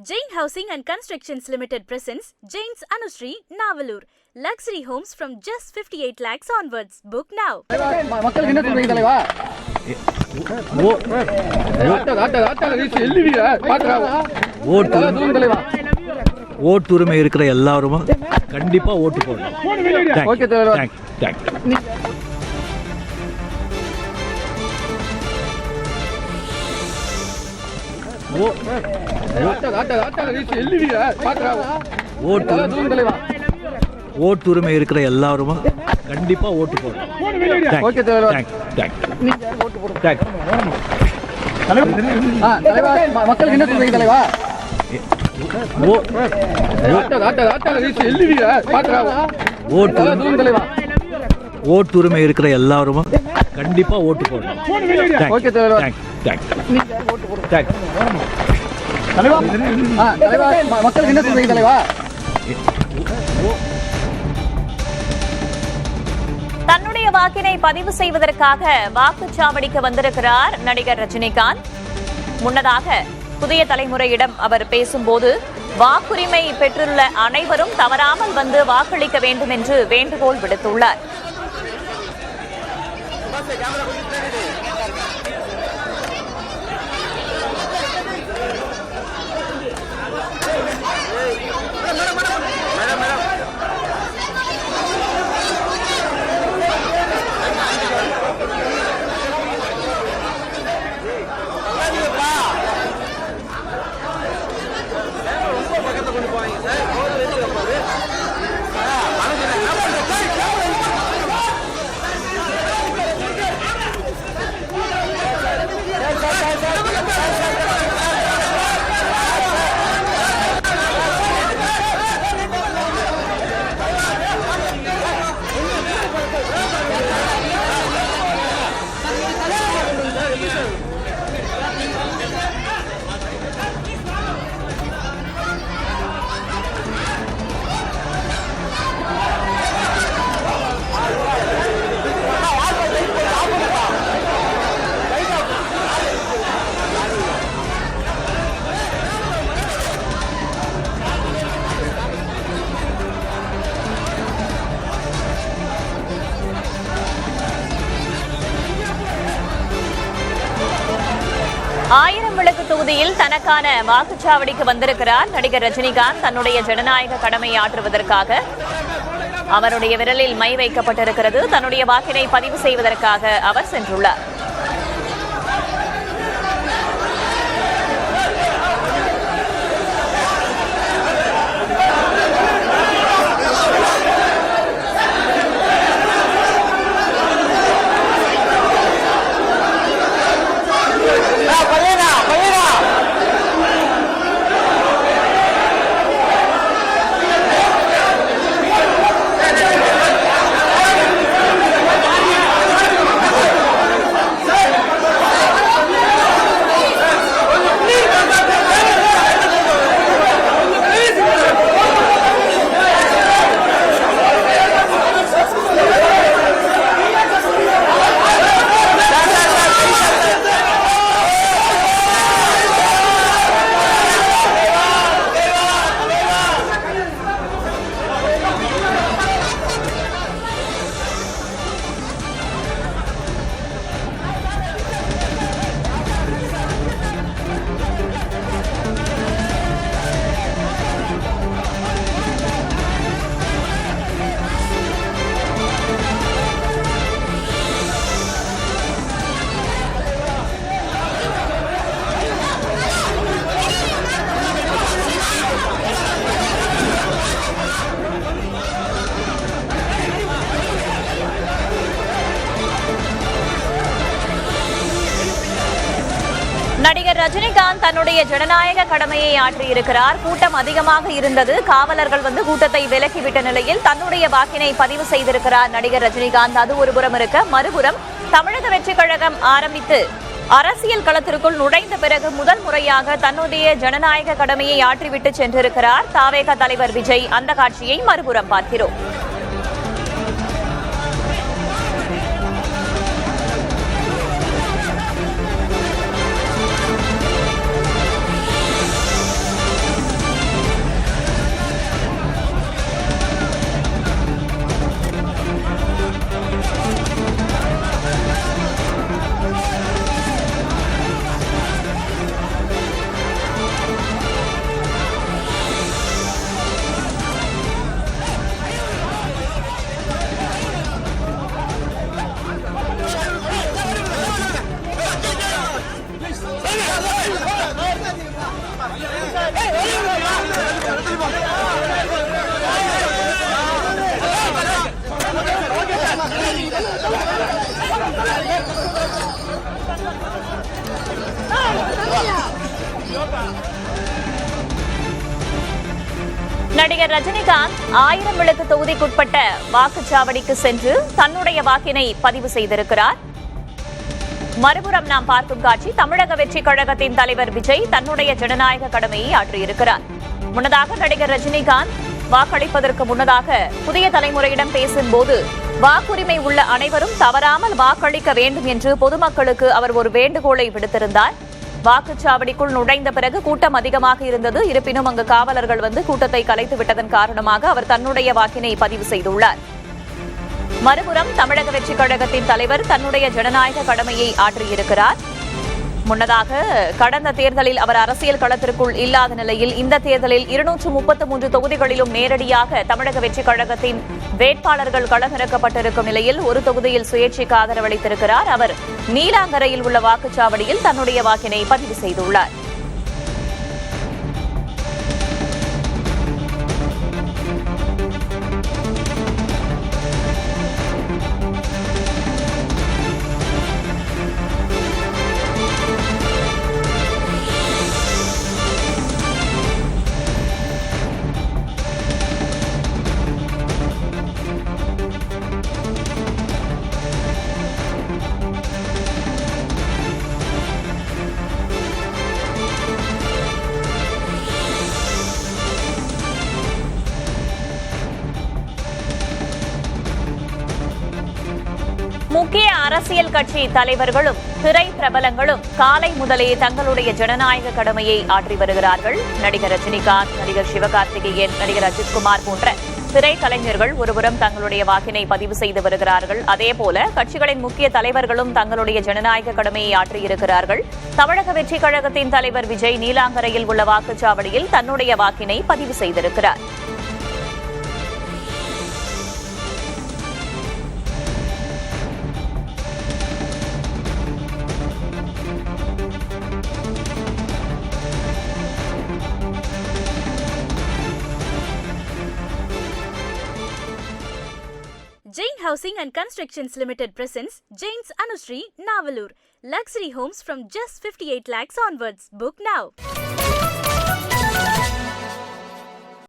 Jain Housing and Constructions Limited presents Jain's Anushree, Navalur. Luxury homes from just 58 lakhs onwards. Book now. மக்களுக்கு என்ன சொல்றீங்க தலைவா? ஓட்டுரிமை இருக்கிற எல்லாரும் கண்டிப்பா ஓட்டு போடணும். ஓகே தலைவா. ஓட்டுரிமை இருக்கிற எல்லாரும் கண்டிப்பா ஓட்டு போடணும். ஓகே தலைவா. மக்களுக்கு என்ன சொல்றீங்க தலைவா? ஓட்டுரிமை இருக்கிற எல்லாரும் கண்டிப்பா ஓட்டு போடணும். ஓகே தலைவா. மக்களுக்கு என்ன சொல்றீங்க தலைவா? தன்னுடைய வாக்கினை பதிவு செய்வதற்காக வாக்குச்சாவடிக்கு வந்திருக்கிறார் நடிகர் ரஜினிகாந்த். முன்னதாக புதிய தலைமுறையிடம் அவர் பேசும்போது வாக்குரிமை பெற்றுள்ள அனைவரும் தவறாமல் வந்து வாக்களிக்க வேண்டும் என்று வேண்டுகோள் விடுத்துள்ளார். ஆயிரம் விளக்கு தொகுதியில் தனக்கான வாக்குச்சாவடிக்கு வந்திருக்கிறார் நடிகர் ரஜினிகாந்த். தன்னுடைய ஜனநாயக கடமையை ஆற்றுவதற்காக அவருடைய விரலில் மை வைக்கப்பட்டிருக்கிறது. தன்னுடைய வாக்கினை பதிவு செய்வதற்காக அவர் சென்றுள்ளார். நடிகர் ரஜினிகாந்த் தன்னுடைய ஜனநாயக கடமையை ஆற்றியிருக்கிறார். கூட்டம் அதிகமாக இருந்தது. காவலர்கள் கூட்டத்தை விலக்கிவிட்ட நிலையில் தன்னுடைய வாக்கினை பதிவு செய்திருக்கிறார் நடிகர் ரஜினிகாந்த். அது ஒரு புறம் இருக்க, மறுபுறம் தமிழக வெற்றிக் கழகம் ஆரம்பித்து அரசியல் களத்திற்குள் நுழைந்த பிறகு முதல் முறையாக தன்னுடைய ஜனநாயக கடமையை ஆற்றிவிட்டு சென்றிருக்கிறார் தாவேக தலைவர் விஜய். அந்த காட்சியை மறுபுறம் பார்க்கிறோம். நடிகர் ரஜினிகாந்த் 1000 விளக்கு தொகுதிக்குட்பட்ட வாக்குச்சாவடிக்கு சென்று தன்னுடைய வாக்கினை பதிவு செய்திருக்கிறார். மறுபுறம் நாம் பார்க்கும் காட்சி தமிழக வெற்றிக் கழகத்தின் தலைவர் விஜய் தன்னுடைய ஜனநாயக கடமையை ஆற்றியிருக்கிறார். முன்னதாக நடிகர் ரஜினிகாந்த் வாக்களிப்பதற்கு முன்னதாக புதிய தலைமுறையிடம் பேசும்போது வாக்குரிமை உள்ள அனைவரும் தவறாமல் வாக்களிக்க வேண்டும் என்று பொதுமக்களுக்கு அவர் ஒரு வேண்டுகோளை விடுத்திருந்தார். வாக்குச்சாவடிக்குள் நுழைந்த பிறகு கூட்டம் அதிகமாக இருந்தது. இருப்பினும் அங்கு காவலர்கள் கூட்டத்தை கலைத்து விட்டதன் காரணமாக அவர் தன்னுடைய வாக்கினை பதிவு செய்துள்ளார். மறுபுறம் தமிழக வெற்றிக் கழகத்தின் தலைவர் தன்னுடைய ஜனநாயக கடமையை ஆற்றியிருக்கிறார். முன்னதாக கடந்த தேர்தலில் அவர் அரசியல் களத்திற்குள் இல்லாத நிலையில் இந்த தேர்தலில் 233 தொகுதிகளிலும் நேரடியாக தமிழக வெற்றிக் கழகத்தின் வேட்பாளர்கள் களமிறக்கப்பட்டிருக்கும் நிலையில் ஒரு தொகுதியில் சுயேட்சைக்கு ஆதரவளித்திருக்கிறார். அவர் நீலாங்கரையில் உள்ள வாக்குச்சாவடியில் தன்னுடைய வாக்கினை பதிவு செய்துள்ளார். முக்கிய அரசியல் கட்சி தலைவர்களும் திரை பிரபலங்களும் காலை முதலே தங்களுடைய ஜனநாயக கடமையை ஆற்றி வருகிறார்கள். நடிகர் ரஜினிகாந்த், நடிகர் சிவகார்த்திகேயன், நடிகர் அஜித்குமார் போன்ற திரைக்கலைஞர்கள் ஒருபுறம் தங்களுடைய வாக்கினை பதிவு செய்து வருகிறார்கள். அதேபோல கட்சிகளின் முக்கிய தலைவர்களும் தங்களுடைய ஜனநாயக கடமையை ஆற்றியிருக்கிறார்கள். தமிழக வெற்றிக் கழகத்தின் தலைவர் விஜய் நீலாங்கரையில் உள்ள வாக்குச்சாவடியில் தன்னுடைய வாக்கினை பதிவு செய்திருக்கிறார். Jain Housing and Constructions Limited presents Jain's Anushree Navalur. Luxury homes from just 58 lakhs onwards. Book now.